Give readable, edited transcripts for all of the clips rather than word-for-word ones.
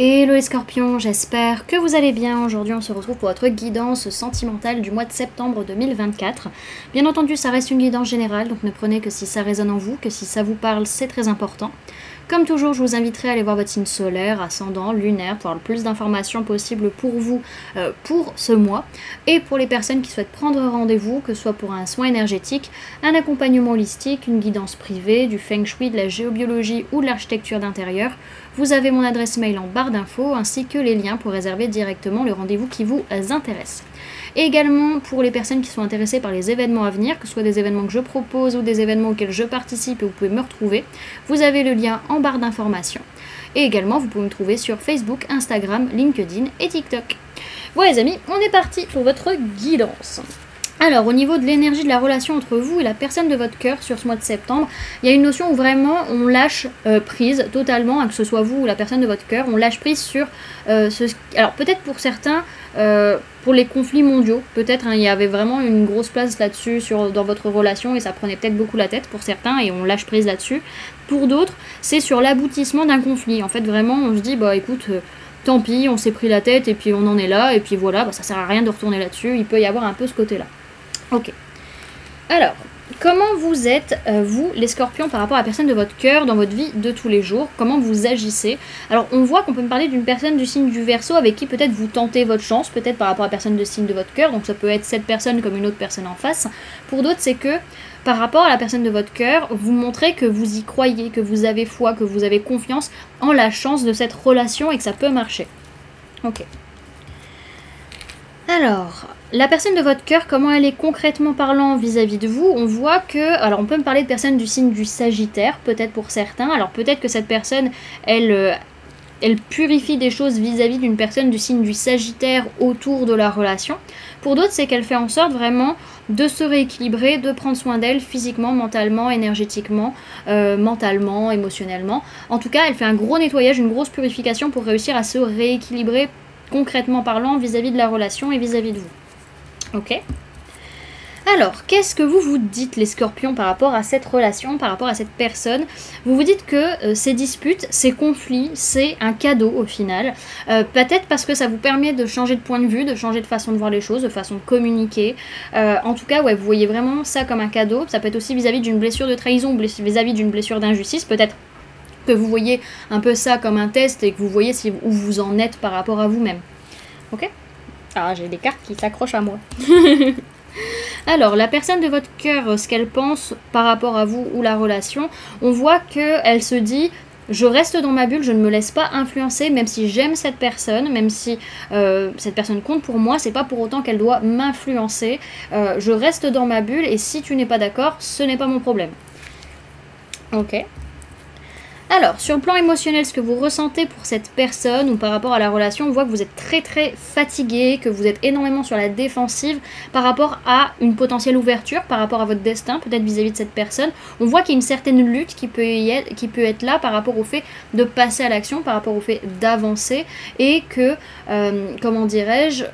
Hello les scorpions, j'espère que vous allez bien. Aujourd'hui on se retrouve pour votre guidance sentimentale du mois de septembre 2024. Bien entendu ça reste une guidance générale, donc ne prenez que si ça résonne en vous, que si ça vous parle, c'est très important. Comme toujours, je vous inviterai à aller voir votre signe solaire, ascendant, lunaire, pour avoir le plus d'informations possible pour vous pour ce mois. Et pour les personnes qui souhaitent prendre rendez-vous, que ce soit pour un soin énergétique, un accompagnement holistique, une guidance privée, du feng shui, de la géobiologie ou de l'architecture d'intérieur, vous avez mon adresse mail en barre d'infos ainsi que les liens pour réserver directement le rendez-vous qui vous intéresse. Et également pour les personnes qui sont intéressées par les événements à venir, que ce soit des événements que je propose ou des événements auxquels je participe et vous pouvez me retrouver, vous avez le lien en barre d'informations. Et également vous pouvez me trouver sur Facebook, Instagram, LinkedIn et TikTok. Bon les amis, on est parti pour votre guidance. Alors, au niveau de l'énergie de la relation entre vous et la personne de votre cœur sur ce mois de septembre, il y a une notion où vraiment on lâche prise totalement, hein, que ce soit vous ou la personne de votre cœur, on lâche prise sur ce... Alors, peut-être pour certains, pour les conflits mondiaux, peut-être hein, il y avait vraiment une grosse place là-dessus dans votre relation et ça prenait peut-être beaucoup la tête pour certains et on lâche prise là-dessus. Pour d'autres, c'est sur l'aboutissement d'un conflit. En fait, vraiment, on se dit, bah écoute... tant pis, on s'est pris la tête et puis on en est là, et puis voilà, bah, ça sert à rien de retourner là-dessus, il peut y avoir un peu ce côté-là. Ok. Alors, comment vous êtes, vous, les scorpions, par rapport à la personne de votre cœur dans votre vie de tous les jours? Comment vous agissez? Alors, on voit qu'on peut me parler d'une personne du signe du Verseau avec qui peut-être vous tentez votre chance, peut-être par rapport à la personne de signe de votre cœur, donc ça peut être cette personne comme une autre personne en face. Pour d'autres, c'est que par rapport à la personne de votre cœur, vous montrez que vous y croyez, que vous avez foi, que vous avez confiance en la chance de cette relation et que ça peut marcher. Ok. Alors, la personne de votre cœur, comment elle est concrètement parlant vis-à-vis de vous? On voit que, alors on peut me parler de personnes du signe du Sagittaire, peut-être pour certains. Alors peut-être que cette personne, elle purifie des choses vis-à-vis d'une personne du signe du Sagittaire autour de la relation. Pour d'autres, c'est qu'elle fait en sorte vraiment de se rééquilibrer, de prendre soin d'elle physiquement, mentalement, énergétiquement, mentalement, émotionnellement. En tout cas, elle fait un gros nettoyage, une grosse purification pour réussir à se rééquilibrer concrètement parlant vis-à-vis de la relation et vis-à-vis de vous. Ok ? Alors, qu'est-ce que vous vous dites les scorpions par rapport à cette relation, par rapport à cette personne? Vous vous dites que ces disputes, ces conflits, c'est un cadeau au final. Peut-être parce que ça vous permet de changer de point de vue, de changer de façon de voir les choses, de façon de communiquer. En tout cas, ouais, vous voyez vraiment ça comme un cadeau. Ça peut être aussi vis-à-vis d'une blessure de trahison, vis-à-vis d'une blessure d'injustice. Peut-être que vous voyez un peu ça comme un test et que vous voyez où vous en êtes par rapport à vous-même. Ok? Ah, j'ai des cartes qui s'accrochent à moi. Alors, la personne de votre cœur, ce qu'elle pense par rapport à vous ou la relation, on voit qu'elle se dit « je reste dans ma bulle, je ne me laisse pas influencer, même si j'aime cette personne, même si cette personne compte pour moi, c'est pas pour autant qu'elle doit m'influencer. Je reste dans ma bulle et si tu n'es pas d'accord, ce n'est pas mon problème. » Ok. Alors, sur le plan émotionnel, ce que vous ressentez pour cette personne ou par rapport à la relation, on voit que vous êtes très très fatigué, que vous êtes énormément sur la défensive par rapport à une potentielle ouverture, par rapport à votre destin, peut-être vis-à-vis de cette personne. On voit qu'il y a une certaine lutte qui peut être là par rapport au fait de passer à l'action, par rapport au fait d'avancer et que, comment dirais-je,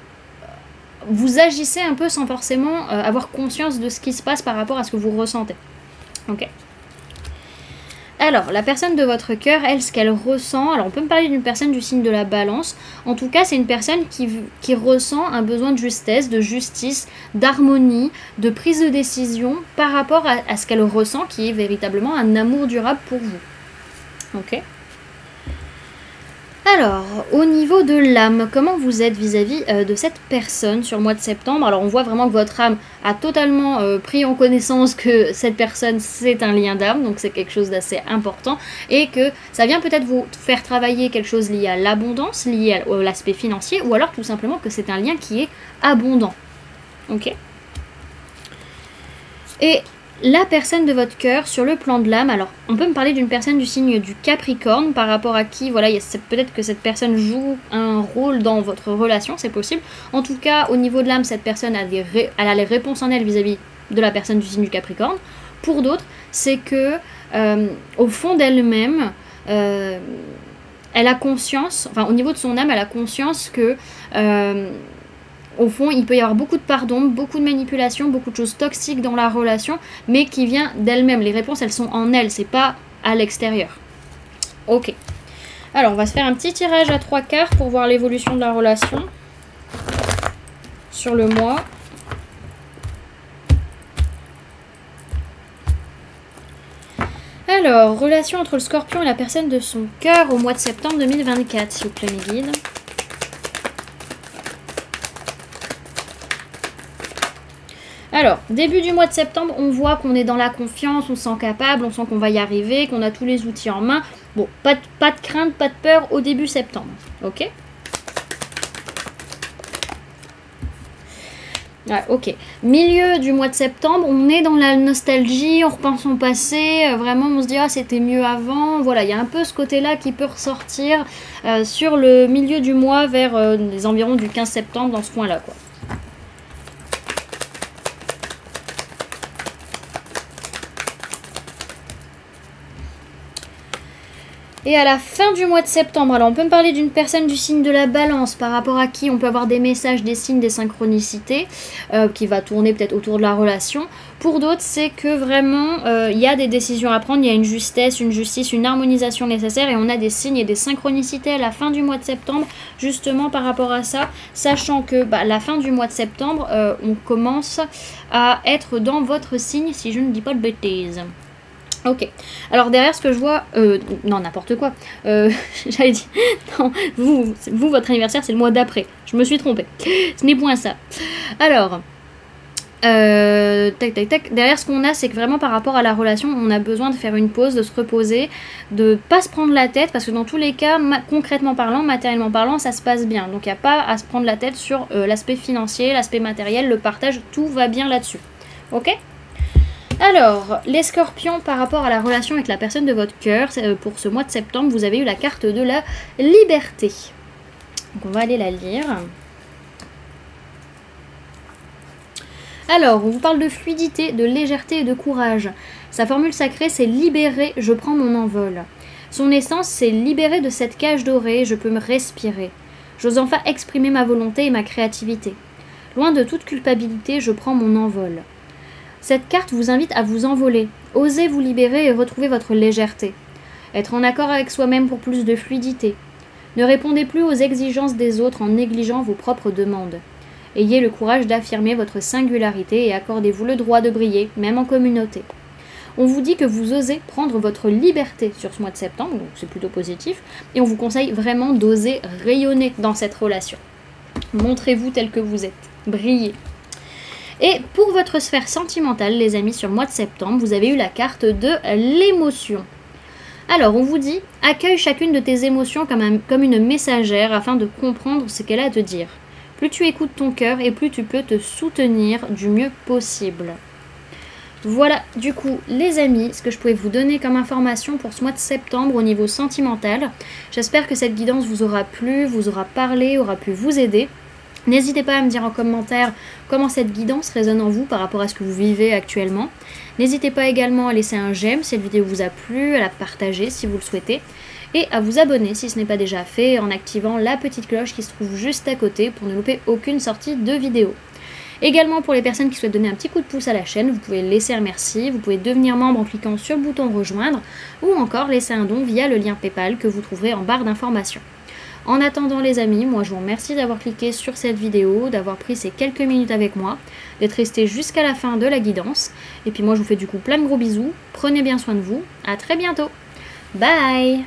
vous agissez un peu sans forcément avoir conscience de ce qui se passe par rapport à ce que vous ressentez. Ok. Alors, la personne de votre cœur, elle, ce qu'elle ressent, alors on peut me parler d'une personne du signe de la Balance, en tout cas c'est une personne qui ressent un besoin de justesse, de justice, d'harmonie, de prise de décision par rapport à ce qu'elle ressent qui est véritablement un amour durable pour vous. Ok ? Alors, au niveau de l'âme, comment vous êtes vis-à-vis de cette personne sur le mois de septembre? Alors, on voit vraiment que votre âme a totalement pris en connaissance que cette personne, c'est un lien d'âme, donc c'est quelque chose d'assez important, et que ça vient peut-être vous faire travailler quelque chose lié à l'abondance, lié à l'aspect financier, ou alors tout simplement que c'est un lien qui est abondant. Ok? Et la personne de votre cœur sur le plan de l'âme, alors on peut me parler d'une personne du signe du Capricorne par rapport à qui, voilà, peut-être que cette personne joue un rôle dans votre relation, c'est possible. En tout cas, au niveau de l'âme, cette personne elle a les réponses en elle vis-à-vis de la personne du signe du Capricorne. Pour d'autres, c'est que au fond d'elle-même, elle a conscience, enfin au niveau de son âme, elle a conscience que au fond, il peut y avoir beaucoup de pardon, beaucoup de manipulation, beaucoup de choses toxiques dans la relation, mais qui vient d'elle-même. Les réponses, elles sont en elle, c'est pas à l'extérieur. Ok. Alors, on va se faire un petit tirage à 3 cartes pour voir l'évolution de la relation sur le mois. Alors, relation entre le scorpion et la personne de son cœur au mois de septembre 2024, s'il vous plaît, mes guides. Alors, début du mois de septembre, on voit qu'on est dans la confiance, on se sent capable, on sent qu'on va y arriver, qu'on a tous les outils en main. Bon, pas de crainte, pas de peur au début septembre, ok? Ouais, ok. Milieu du mois de septembre, on est dans la nostalgie, on repense au passé, vraiment on se dit ah c'était mieux avant. Voilà, il y a un peu ce côté-là qui peut ressortir sur le milieu du mois vers les environs du 15 septembre dans ce coin-là, quoi. Et à la fin du mois de septembre, alors on peut me parler d'une personne du signe de la balance par rapport à qui on peut avoir des messages, des signes, des synchronicités qui va tourner peut-être autour de la relation. Pour d'autres, c'est que vraiment il y a des décisions à prendre, il y a une justesse, une justice, une harmonisation nécessaire et on a des signes et des synchronicités à la fin du mois de septembre justement par rapport à ça, sachant que la fin du mois de septembre, on commence à être dans votre signe si je ne dis pas de bêtises. Ok, alors derrière ce que je vois, non n'importe quoi, j'avais dit, non, vous, votre anniversaire c'est le mois d'après, je me suis trompée, ce n'est point ça. Alors, tac tac tac, derrière ce qu'on a c'est que vraiment par rapport à la relation, on a besoin de faire une pause, de se reposer, de pas se prendre la tête, parce que dans tous les cas, concrètement parlant, matériellement parlant, ça se passe bien, donc il n'y a pas à se prendre la tête sur l'aspect financier, l'aspect matériel, le partage, tout va bien là-dessus, ok ? Alors, les scorpions, par rapport à la relation avec la personne de votre cœur, pour ce mois de septembre, vous avez eu la carte de la liberté. Donc on va aller la lire. Alors, on vous parle de fluidité, de légèreté et de courage. Sa formule sacrée, c'est « libérer, je prends mon envol ». Son essence, c'est « libérer de cette cage dorée, je peux me respirer. J'ose enfin exprimer ma volonté et ma créativité. Loin de toute culpabilité, je prends mon envol ». Cette carte vous invite à vous envoler, osez vous libérer et retrouver votre légèreté. Être en accord avec soi-même pour plus de fluidité. Ne répondez plus aux exigences des autres en négligeant vos propres demandes. Ayez le courage d'affirmer votre singularité et accordez-vous le droit de briller, même en communauté. On vous dit que vous osez prendre votre liberté sur ce mois de septembre, donc c'est plutôt positif, et on vous conseille vraiment d'oser rayonner dans cette relation. Montrez-vous tel que vous êtes, brillez. Et pour votre sphère sentimentale, les amis, sur le mois de septembre, vous avez eu la carte de l'émotion. Alors, on vous dit, accueille chacune de tes émotions comme une messagère afin de comprendre ce qu'elle a à te dire. Plus tu écoutes ton cœur et plus tu peux te soutenir du mieux possible. Voilà, du coup, les amis, ce que je pouvais vous donner comme information pour ce mois de septembre au niveau sentimental. J'espère que cette guidance vous aura plu, vous aura parlé, aura pu vous aider. N'hésitez pas à me dire en commentaire comment cette guidance résonne en vous par rapport à ce que vous vivez actuellement. N'hésitez pas également à laisser un j'aime si cette vidéo vous a plu, à la partager si vous le souhaitez, et à vous abonner si ce n'est pas déjà fait en activant la petite cloche qui se trouve juste à côté pour ne louper aucune sortie de vidéo. Également pour les personnes qui souhaitent donner un petit coup de pouce à la chaîne, vous pouvez laisser un merci, vous pouvez devenir membre en cliquant sur le bouton rejoindre ou encore laisser un don via le lien PayPal que vous trouverez en barre d'informations. En attendant les amis, moi je vous remercie d'avoir cliqué sur cette vidéo, d'avoir pris ces quelques minutes avec moi, d'être resté jusqu'à la fin de la guidance. Et puis moi je vous fais du coup plein de gros bisous, prenez bien soin de vous, à très bientôt. Bye!